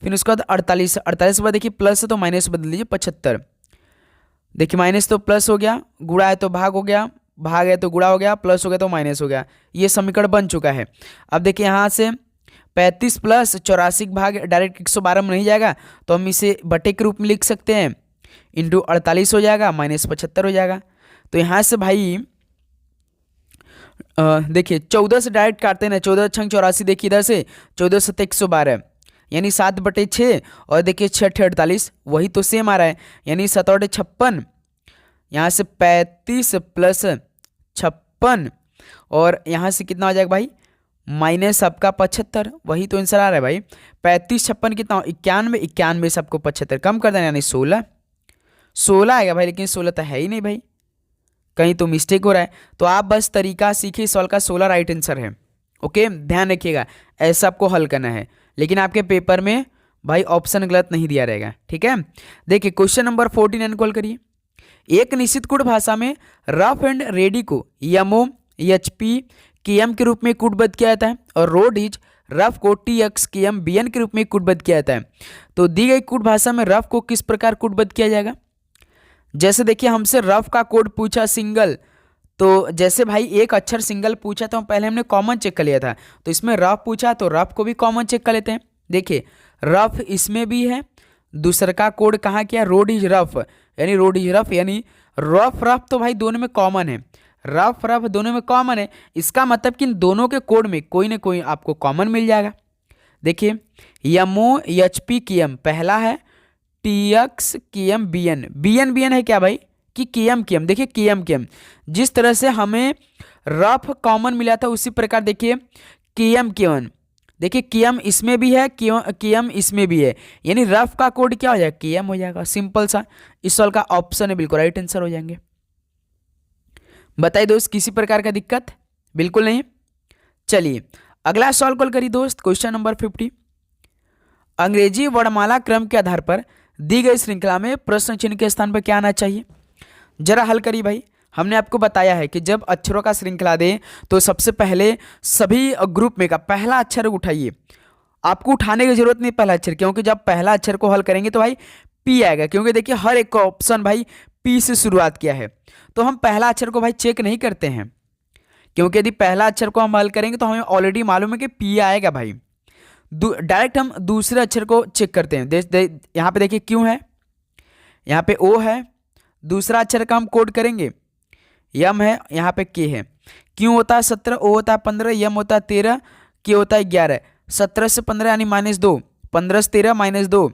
फिर उसके बाद 48, 48 पर देखिए प्लस है तो माइनस बदल दीजिए 75, देखिए माइनस तो प्लस हो गया, गुणा है तो भाग हो गया, भाग है तो गुणा हो गया, प्लस हो गया तो माइनस हो गया, ये समीकरण बन चुका है। अब देखिए यहाँ से 35 प्लस 84 भाग डायरेक्ट 112 में नहीं जाएगा, तो हम इसे बटे के रूप में लिख सकते हैं, इंटू 48 हो जाएगा, माइनस 75 हो जाएगा। तो यहाँ से भाई देखिए 14 से डायरेक्ट काटते हैं ना, 14 छंग 84, देखिए इधर से 14 सत्ते 112 यानी 7/6, और देखिए 6 48 वही तो सेम आ रहा है, यानी 7/56, यहाँ से 35 प्लस 56, और यहाँ से कितना हो जाएगा भाई माइनस आपका 75, वही तो आंसर आ रहा है भाई। 35 56 कितना 91, 91 से आपको 75 कम कर देना, यानी 16 आएगा भाई, लेकिन 16 तो है ही नहीं भाई, कहीं तो मिस्टेक हो रहा है। तो आप बस तरीका सीखिए, सॉल्व का 16 राइट आंसर है। ओके, ध्यान रखिएगा ऐसा आपको हल करना है, लेकिन आपके पेपर में भाई ऑप्शन गलत नहीं दिया रहेगा, ठीक है। देखिए क्वेश्चन नंबर 14 कॉल करिए। एक निश्चित कोड भाषा में रफ एंड रेडी को यमओ एचपी केएम के रूप में कोडबद्ध किया जाता है, और रोड इज रफ को टीएक्स केएम बीएन के रूप में कोडबद्ध किया जाता है। तो दी गई कोड भाषा में रफ को किस प्रकार कोडबद्ध किया जाएगा। जैसे देखिए हमसे रफ का कोड पूछा सिंगल, तो जैसे भाई एक अक्षर सिंगल पूछा तो पहले हमने कॉमन चेक कर लिया था, तो इसमें रफ पूछा तो रफ को भी कॉमन चेक कर लेते हैं। देखिए रफ इसमें भी है, दूसरा का कोड कहाँ किया, रोड इज रफ, यानी रोड इज रफ, यानी रफ रफ तो भाई दोनों में कॉमन है, रफ रफ दोनों में कॉमन है, इसका मतलब कि इन दोनों के कोड में कोई ना कोई आपको कॉमन मिल जाएगा। देखिए यमओ एचपी केएम पहला है, TX KM BN, BN BN है क्या भाई कि केएम केएम, देखिए केएम केएम जिस तरह से हमें रफ कॉमन मिला था उसी प्रकार देखिए केएम केएम, देखिए केएम इसमें भी है, केएम इसमें भी है, यानी रफ का कोड क्या हो जाएगा केएम हो जाएगा, सिंपल सा। इस सवाल का ऑप्शन है बिल्कुल राइट आंसर हो जाएंगे। बताइए दोस्त किसी प्रकार का दिक्कत, बिल्कुल नहीं। चलिए अगला सवाल कॉल करिए दोस्त, क्वेश्चन नंबर 50। अंग्रेजी वर्णमाला क्रम के आधार पर दी गई श्रृंखला में प्रश्न चिन्ह के स्थान पर क्या आना चाहिए, जरा हल करिए भाई। हमने आपको बताया है कि जब अक्षरों का श्रृंखला दें तो सबसे पहले सभी ग्रुप में का पहला अक्षर उठाइए, आपको उठाने की जरूरत नहीं पहला अक्षर, क्योंकि जब पहला अक्षर को हल करेंगे तो भाई पी आएगा, क्योंकि देखिए हर एक का ऑप्शन भाई पी से शुरुआत किया है, तो हम पहला अक्षर को भाई चेक नहीं करते हैं, क्योंकि यदि पहला अक्षर को हम हल करेंगे तो हमें ऑलरेडी मालूम है कि पी आएगा भाई। डायरेक्ट हम दूसरे अक्षर को चेक करते हैं। यहाँ पे देखिए क्यों है, यहाँ पे ओ है, दूसरा अक्षर का हम कोड करेंगे, यम है, यहाँ पे के है। क्यों होता है 17, ओ होता है 15, यम होता है 13, के होता है 11, 17 से 15 यानी -2, 15 से 13 -2,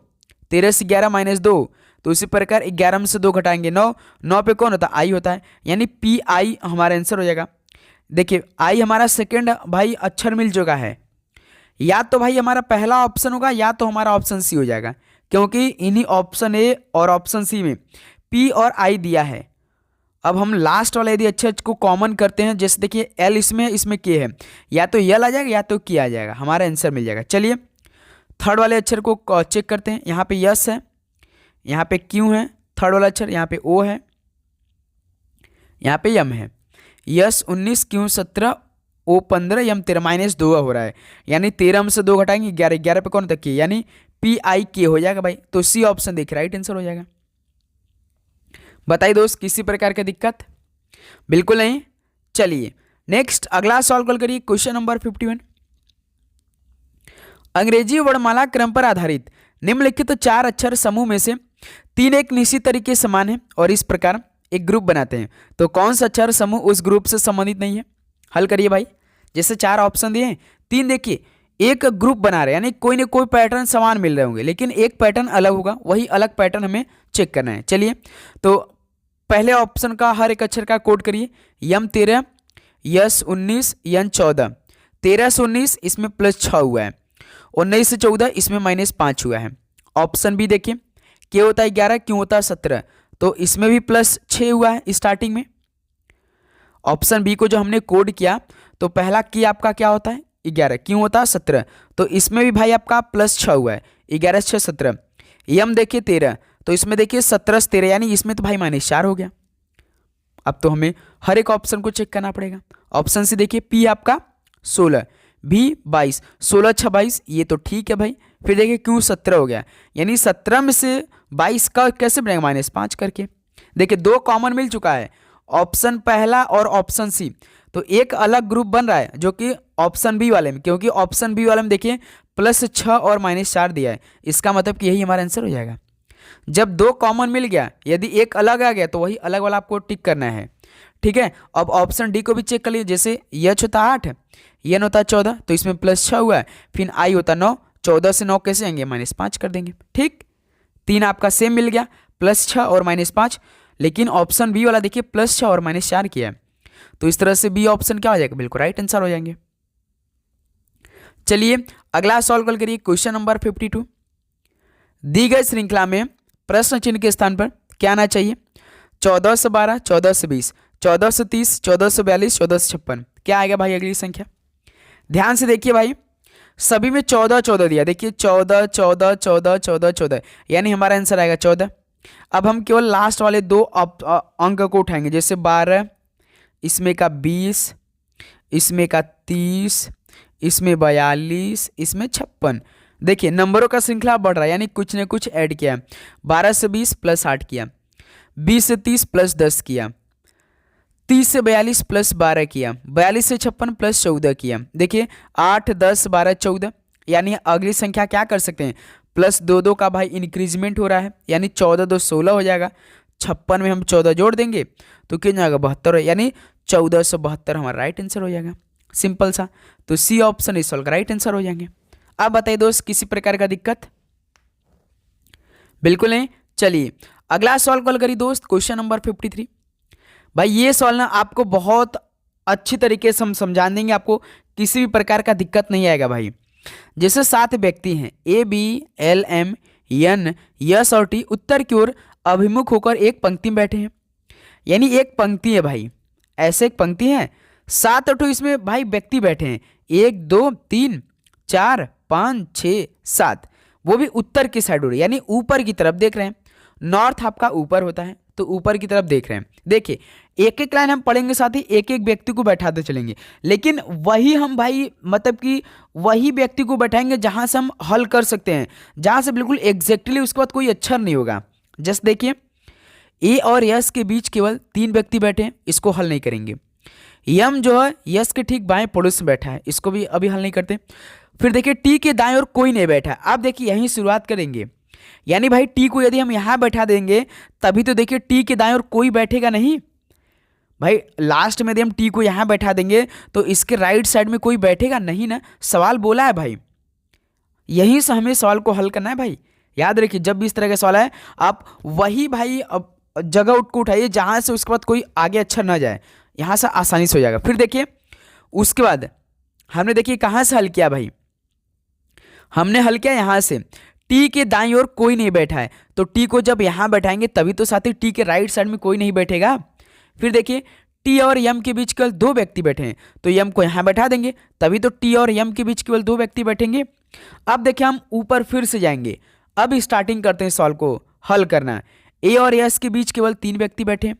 13 से 11 -2, तो इसी प्रकार 11 में से 2 घटाएंगे 9, 9 पे कौन होता है आई होता है, यानी पी आई हमारा आंसर हो जाएगा। देखिए आई हमारा सेकेंड भाई अक्षर मिल चुका है, या तो भाई हमारा पहला ऑप्शन होगा या तो हमारा ऑप्शन सी हो जाएगा, क्योंकि इन्हीं ऑप्शन ए और ऑप्शन सी में पी और आई दिया है। अब हम लास्ट वाला यदि अक्षर को कॉमन करते हैं, जैसे देखिए एल इसमें के है, या तो यल आ जाएगा या तो के आ जाएगा, हमारा आंसर मिल जाएगा। चलिए थर्ड वाले अक्षर को चेक करते हैं। यहाँ पे यस है, यहाँ पे क्यू है, थर्ड वाला अक्षर, यहाँ पे ओ है, यहाँ पे यम है। यस 19, क्यू 17, ओ 15, यम 13, -2 हो रहा है, यानी 13 में से 2 घटाएंगे 11, 11 पे कौन तक के, यानी पी आई के हो जाएगा भाई। तो सी ऑप्शन देखिए राइट आंसर हो जाएगा। बताइए दोस्त किसी प्रकार की दिक्कत, बिल्कुल नहीं। चलिए नेक्स्ट अगला सॉल्व कॉल करिए, क्वेश्चन नंबर 51। अंग्रेजी वर्णमाला क्रम पर आधारित निम्नलिखित 4 अक्षर समूह में से 3 एक निश्चित तरीके समान है और इस प्रकार एक ग्रुप बनाते हैं, तो कौन सा अक्षर समूह उस ग्रुप से संबंधित नहीं है। हल करिए भाई। जैसे 4 ऑप्शन दिए हैं, 3 देखिए एक ग्रुप बना रहे हैं, यानी कोई ना कोई पैटर्न समान मिल रहे होंगे, लेकिन एक पैटर्न अलग होगा, वही अलग पैटर्न हमें चेक करना है। चलिए तो पहले ऑप्शन का हर एक अक्षर का कोड करिए, यम 13, यस 19, यन 14, 13 से 19 इसमें +6 हुआ है, 19 से 14 इसमें -5 हुआ है। ऑप्शन बी देखिए के होता है 11, क्यों होता है 17, तो इसमें भी +6 हुआ है स्टार्टिंग में। ऑप्शन बी को जो हमने कोड किया तो पहला की आपका क्या होता है 11, क्यों होता है 17, तो इसमें भी भाई आपका +6 हुआ है, 11 से 6 17। यम देखिए 13, तो इसमें देखिए 17 से 13 यानी इसमें तो भाई -4 हो गया। अब तो हमें हर एक ऑप्शन को चेक करना पड़ेगा। ऑप्शन से देखिए पी आपका 16, बी 22, 16 6 22, ये तो ठीक है भाई। फिर देखिए क्यू 17 हो गया, यानी 17 में से 22 का कैसे बनेगा -5 करके। देखिए 2 कॉमन मिल चुका है, ऑप्शन पहला और ऑप्शन सी, तो एक अलग ग्रुप बन रहा है जो कि ऑप्शन बी वाले में, क्योंकि ऑप्शन बी वाले में देखिए +6 और -4 दिया है, इसका मतलब कि यही हमारा आंसर हो जाएगा। जब 2 कॉमन मिल गया, यदि एक अलग आ गया तो वही अलग वाला आपको टिक करना है, ठीक है। अब ऑप्शन डी को भी चेक कर लीजिए, जैसे एच होता 8, एन होता 14, तो इसमें +6 हुआ है, फिर आई होता 9, 14 से 9 कैसे आएंगे -5 कर देंगे, ठीक। 3 आपका सेम मिल गया, +6 और -5, लेकिन ऑप्शन बी वाला देखिए +6 और -4 किया है, तो इस तरह से बी ऑप्शन क्या हो जाएगा, बिल्कुल राइट आंसर हो जाएंगे। चलिए अगला सॉल्व करिए, क्वेश्चन नंबर 52। दी गई श्रृंखला में प्रश्न चिन्ह के स्थान पर क्या आना चाहिए, 14 से 12, 14 से 20, 14 से 30, 14 से 42, 14 से 56, क्या आएगा भाई अगली संख्या। ध्यान से देखिए भाई, सभी में 14 14 दिया, देखिए 14 14 14 14 14, यानी हमारा आंसर आएगा 14। अब हम केवल लास्ट वाले 2 अंक को उठाएंगे, जैसे 12, इसमें का 20, इसमें का 30, इसमें 42, इसमें 56। देखिए नंबरों का श्रृंखला बढ़ रहा है, यानी कुछ न कुछ ऐड किया। 12 से 20 +8 किया, 20 से 30 +10 किया, 30 से 42 +12 किया, 42 से 56 +14 किया। देखिए 8 10 12 14, यानी अगली संख्या क्या कर सकते हैं, +2 का भाई इंक्रीजमेंट हो रहा है, यानी 14 2 16 हो जाएगा। 56 में हम 14 जोड़ देंगे तो कितना जाएगा 72, यानी 1472 हमारा राइट आंसर हो जाएगा, सिंपल सा। तो सी ऑप्शन इस सॉल्व का राइट आंसर हो जाएंगे। अब बताइए दोस्त, किसी प्रकार का दिक्कत, बिल्कुल नहीं। चलिए अगला सॉल्व करिए दोस्त, क्वेश्चन नंबर 53। भाई ये सॉल्व ना आपको बहुत अच्छी तरीके से हम समझा देंगे, आपको किसी भी प्रकार का दिक्कत नहीं आएगा भाई। जैसे 7 व्यक्ति हैं, A B L M N S और टी उत्तर की ओर अभिमुख होकर एक पंक्ति में बैठे हैं, यानी एक पंक्ति है भाई, ऐसे एक पंक्ति है, 7 ऑटो इसमें भाई व्यक्ति बैठे हैं, 1 2 3 4 5 6 7, वो भी उत्तर की साइड हो रही है, यानी ऊपर की तरफ देख रहे हैं। नॉर्थ आपका ऊपर होता है, तो ऊपर की तरफ देख रहे हैं। देखिए एक एक लाइन हम पढ़ेंगे, साथ ही एक एक व्यक्ति को बैठाते चलेंगे, लेकिन वही हम भाई मतलब कि वही व्यक्ति को बैठाएंगे जहां से हम हल कर सकते हैं, जहां से बिल्कुल एग्जैक्टली उसके बाद कोई अक्षर नहीं होगा। जस्ट देखिए ए और यस के बीच केवल 3 व्यक्ति बैठे हैं, इसको हल नहीं करेंगे। यम जो है यस के ठीक बाएं पड़ोस में बैठा है, इसको भी अभी हल नहीं करते। फिर देखिए टी के दाएं ओर कोई नहीं बैठा है, आप देखिए यहीं शुरुआत करेंगे, यानी भाई टी को यदि हम यहां बैठा देंगे तभी तो देखिए टी के दाएं ओर कोई बैठेगा नहीं भाई। लास्ट में यदि हम टी को यहां बैठा देंगे तो इसके राइट साइड में कोई बैठेगा नहीं ना, सवाल बोला है भाई, यहीं से हमें सवाल को हल करना है भाई। याद रखिए जब भी इस तरह का सवाल है आप वही भाई जगह को उठाइए जहां से उसके बाद कोई आगे अक्षर ना जाए, यहां से आसानी से हो जाएगा। फिर देखिए उसके बाद हमने देखिए कहां से हल किया भाई, हमने हल किया यहां से, टी के दाईं ओर कोई नहीं बैठा है, तो टी को जब यहां बैठाएंगे तभी तो साथ ही टी के राइट साइड में कोई नहीं बैठेगा। फिर देखिए टी और यम के बीच केवल 2 व्यक्ति बैठे हैं, तो यम को यहां बैठा देंगे तभी तो टी और यम के बीच केवल 2 व्यक्ति बैठेंगे। अब देखिए हम ऊपर फिर से जाएंगे, अब स्टार्टिंग करते हैं सॉल्व को हल करना। ए और यस के बीच केवल 3 व्यक्ति बैठे हैं,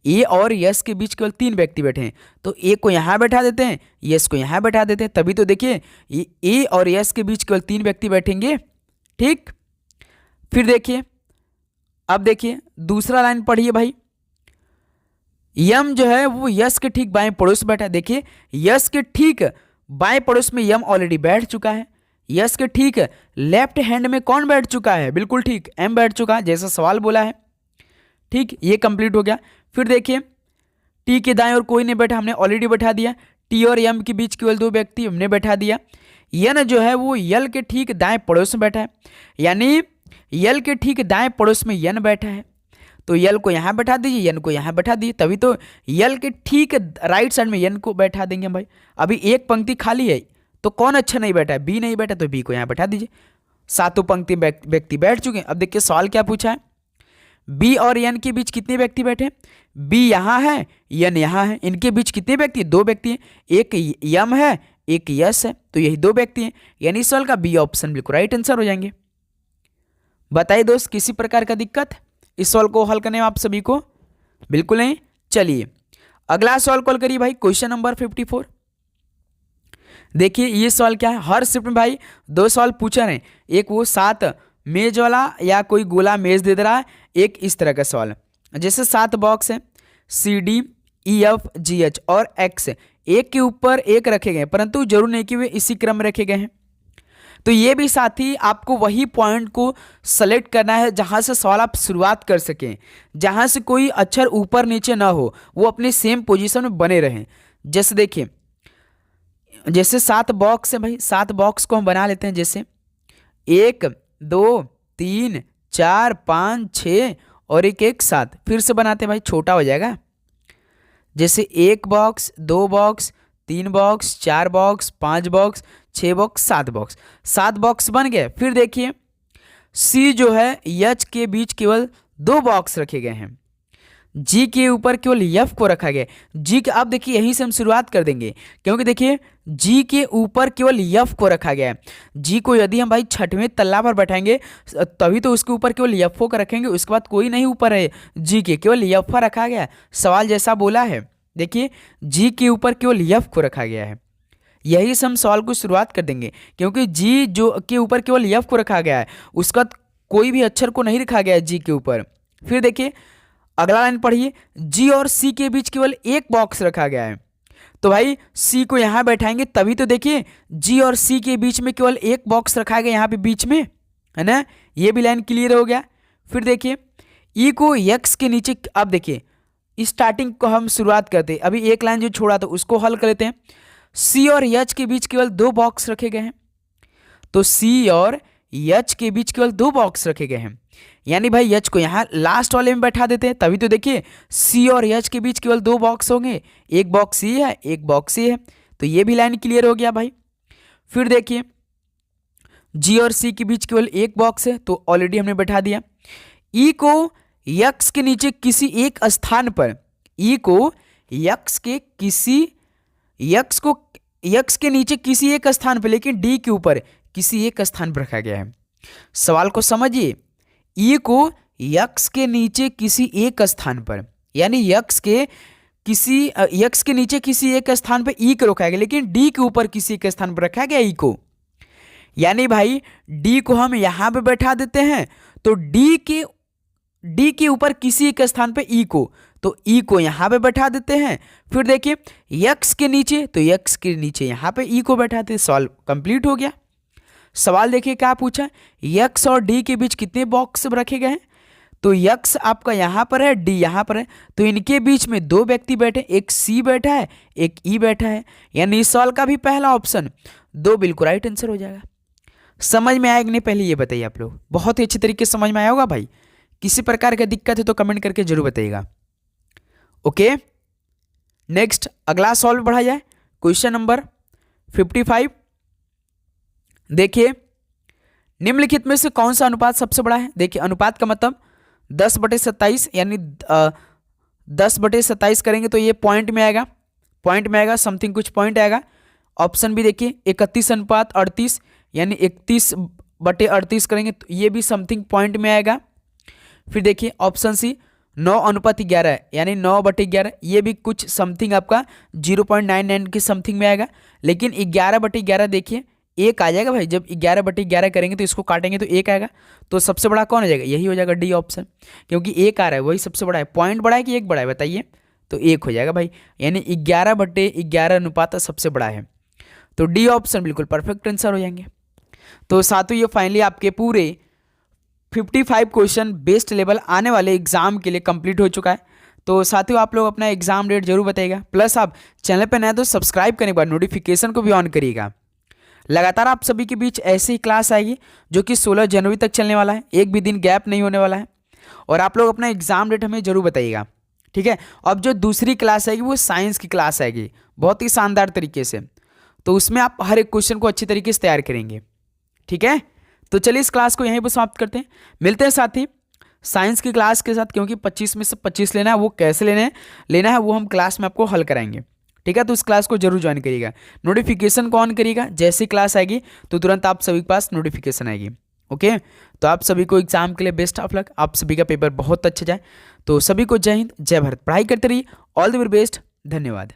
ए और यस के बीच केवल 3 व्यक्ति बैठे हैं, तो ए को यहां बैठा देते हैं, यस को यहां बैठा देते हैं, तभी तो देखिए ए और यस के बीच केवल 3 व्यक्ति बैठेंगे, ठीक। फिर देखिए अब देखिए दूसरा लाइन पढ़िए भाई, यम जो है वो यस के ठीक बाएं पड़ोस में बैठा है। देखिए यस के ठीक बाएं पड़ोस में यम ऑलरेडी बैठ चुका है, यस के ठीक लेफ्ट हैंड में कौन बैठ चुका है, बिल्कुल ठीक एम बैठ चुका है, जैसा सवाल बोला है, ठीक। ये कंप्लीट हो गया। फिर देखिए टी के दाएं और कोई नहीं बैठा, हमने ऑलरेडी बैठा दिया। टी और यम के बीच केवल 2 व्यक्ति हमने बैठा दिया। यन जो है वो यल के ठीक दाएं पड़ोस में बैठा है, यानी यल के ठीक दाएं पड़ोस में यन बैठा है, तो यल को यहां बैठा दीजिए, यन को यहां बैठा दीजिए, तभी तो यल के ठीक राइट साइड में यन को बैठा देंगे भाई। अभी एक पंक्ति खाली है तो कौन अच्छा नहीं बैठा है, बी नहीं बैठा, तो बी को यहां बैठा दीजिए। 7 पंक्ति व्यक्ति बैठ चुके हैं। अब देखिए सवाल क्या पूछा है, बी और यन के बीच कितने व्यक्ति बैठे, बी यहां है यन यहां है, इनके बीच कितने व्यक्ति, 2 व्यक्ति हैं, एक यम है एक यस है, तो यही 2 व्यक्ति हैं, यानी सवाल का बी ऑप्शन बिल्कुल राइट आंसर हो जाएंगे। बताइए दोस्त किसी प्रकार का दिक्कत इस सवाल को हल करने में आप सभी को, बिल्कुल नहीं। चलिए अगला सवाल कॉल करिए भाई, क्वेश्चन नंबर 54। देखिए ये सवाल क्या है, हर शिफ्ट में भाई 2 सवाल पूछा रहे, एक वो 7 मेज वाला या कोई गोला मेज दे रहा है, एक इस तरह का सवाल। जैसे 7 बॉक्स है, CDEFGH और X एक के ऊपर एक रखे गए, परंतु जरूर नहीं कि वे इसी क्रम में रखे गए हैं। तो ये भी साथी आपको वही पॉइंट को सेलेक्ट करना है जहां से सवाल आप शुरुआत कर सकें, जहां से कोई अक्षर ऊपर नीचे ना हो, वो अपने सेम पोजीशन में बने रहें। जैसे देखिए, जैसे 7 बॉक्स है भाई, 7 बॉक्स को हम बना लेते हैं। जैसे 1 2 3 4 5 6 और एक 7, फिर से बनाते हैं भाई, छोटा हो जाएगा। जैसे 1 box 2 box 3 box 4 box 5 box 6 box 7 box, 7 box बन गए। फिर देखिए सी जो है एच के बीच केवल 2 बॉक्स रखे गए हैं, जी के ऊपर केवल एफ को रखा गया है। जी के, अब देखिए यहीं से हम शुरुआत कर देंगे, क्योंकि देखिए जी के ऊपर केवल एफ को रखा गया है। जी को यदि हम भाई 6वें तल्ला पर बैठाएंगे तभी तो उसके ऊपर केवल एफ को रखेंगे, उसके बाद कोई नहीं ऊपर है जी के, केवल एफ रखा गया है। सवाल जैसा बोला है, देखिए जी के ऊपर केवल एफ को रखा गया है, यही से हम सवाल को शुरुआत कर देंगे, क्योंकि जी जो के ऊपर केवल एफ को रखा गया है, उसका कोई भी अक्षर को नहीं रखा गया है जी के ऊपर। फिर देखिए अगला लाइन पढ़िए, जी और सी के बीच केवल एक बॉक्स रखा गया है, तो भाई सी को यहां बैठाएंगे तभी तो देखिए जी और सी के बीच में केवल एक बॉक्स रखा गया यहां पे बीच में, है ना। ये भी लाइन क्लियर हो गया। फिर देखिए ई को एक्स के नीचे, अब देखिए स्टार्टिंग को हम शुरुआत करते हैं, अभी एक लाइन जो छोड़ा था उसको हल कर लेते हैं। सी और एच के बीच केवल 2 बॉक्स रखे गए हैं, तो सी और एच के बीच केवल 2 बॉक्स रखे गए हैं, यानी भाई एच को यहाँ लास्ट वाले में बैठा देते हैं, तभी तो देखिए सी और एच के बीच केवल 2 बॉक्स होंगे, एक बॉक्स ये है एक बॉक्स ये है, तो ये भी लाइन क्लियर हो गया भाई। फिर देखिए जी और सी के बीच केवल एक बॉक्स है, तो ऑलरेडी हमने बैठा दिया। ई को एक्स के नीचे किसी एक स्थान पर, ई को एक्स के नीचे किसी एक स्थान पर, लेकिन डी के ऊपर किसी एक स्थान पर रखा गया है। सवाल को समझिए, ई को एक्स के नीचे किसी एक स्थान पर, यानी एक्स के नीचे किसी एक स्थान पर ई को रखा गया, लेकिन डी के ऊपर किसी एक स्थान पर रखा गया ई को, यानी भाई डी को हम यहां पे बैठा देते हैं, तो डी के ऊपर किसी एक स्थान पे ई को, तो ई को यहां पे बैठा देते हैं। फिर देखिए एक्स के नीचे, तो एक्स के नीचे यहां पे ई को बैठाते हैं। सवाल कंप्लीट हो गया। सवाल देखिए क्या पूछा, एक्स और डी के बीच कितने बॉक्स रखे गए हैं, तो एक्स आपका यहां पर है, डी यहां पर है, तो इनके बीच में 2 व्यक्ति बैठे, एक सी बैठा है एक ई बैठा है, यानी इस सवाल का भी पहला ऑप्शन 2 बिल्कुल राइट आंसर हो जाएगा। समझ में आएगा नहीं, पहले ये बताइए आप लोग, बहुत ही अच्छे तरीके से समझ में आया होगा भाई। किसी प्रकार की दिक्कत है तो कमेंट करके जरूर बताइएगा। ओके, नेक्स्ट अगला सॉल्व बढ़ा जाए, क्वेश्चन नंबर 55। देखिए निम्नलिखित में से कौन सा अनुपात सबसे बड़ा है। देखिए अनुपात का मतलब 10/27, यानी 10/27 करेंगे तो ये पॉइंट में आएगा, समथिंग कुछ पॉइंट आएगा। ऑप्शन भी देखिए 31:38, यानी 31/38 करेंगे तो ये भी समथिंग पॉइंट में आएगा। फिर देखिए ऑप्शन सी 9:11, यानी 9/11, ये भी कुछ समथिंग आपका 0.99 के समथिंग में आएगा। लेकिन 11/11 देखिए 1 आ जाएगा भाई, जब 11/11 करेंगे तो इसको काटेंगे तो 1 आएगा, तो सबसे बड़ा कौन हो जाएगा, यही हो जाएगा डी ऑप्शन, क्योंकि 1 आ रहा है वही सबसे बड़ा है। पॉइंट बड़ा है कि 1 बड़ा है बताइए, तो 1 हो जाएगा भाई, यानी 11/11 अनुपात सबसे बड़ा है, तो डी ऑप्शन बिल्कुल परफेक्ट आंसर हो जाएंगे। तो साथियों ये फाइनली आपके पूरे 55 क्वेश्चन बेस्ट लेवल आने वाले एग्जाम के लिए कंप्लीट हो चुका है। तो साथियों आप लोग अपना एग्जाम डेट जरूर बताइएगा, प्लस आप चैनल पर नए तो सब्सक्राइब करने के बाद नोटिफिकेशन को भी ऑन करिएगा। लगातार आप सभी के बीच ऐसी ही क्लास आएगी जो कि 16 जनवरी तक चलने वाला है, एक भी दिन गैप नहीं होने वाला है, और आप लोग अपना एग्जाम डेट हमें जरूर बताइएगा, ठीक है। अब जो दूसरी क्लास आएगी वो साइंस की क्लास आएगी बहुत ही शानदार तरीके से, तो उसमें आप हर एक क्वेश्चन को अच्छी तरीके से तैयार करेंगे, ठीक है। तो चलिए इस क्लास को यहीं पर समाप्त करते हैं, मिलते हैं साथी साइंस की क्लास के साथ, क्योंकि 25 में से 25 लेना है, वो कैसे लेना है वो हम क्लास में आपको हल कराएंगे, ठीक है। तो इस क्लास को जरूर ज्वाइन करिएगा, नोटिफिकेशन को ऑन करिएगा, जैसी क्लास आएगी तो तुरंत आप सभी के पास नोटिफिकेशन आएगी। ओके, तो आप सभी को एग्जाम के लिए बेस्ट ऑफ लक, आप सभी का पेपर बहुत अच्छा जाए। तो सभी को जय हिंद, जय भारत। पढ़ाई करते रहिए। All the very best. धन्यवाद।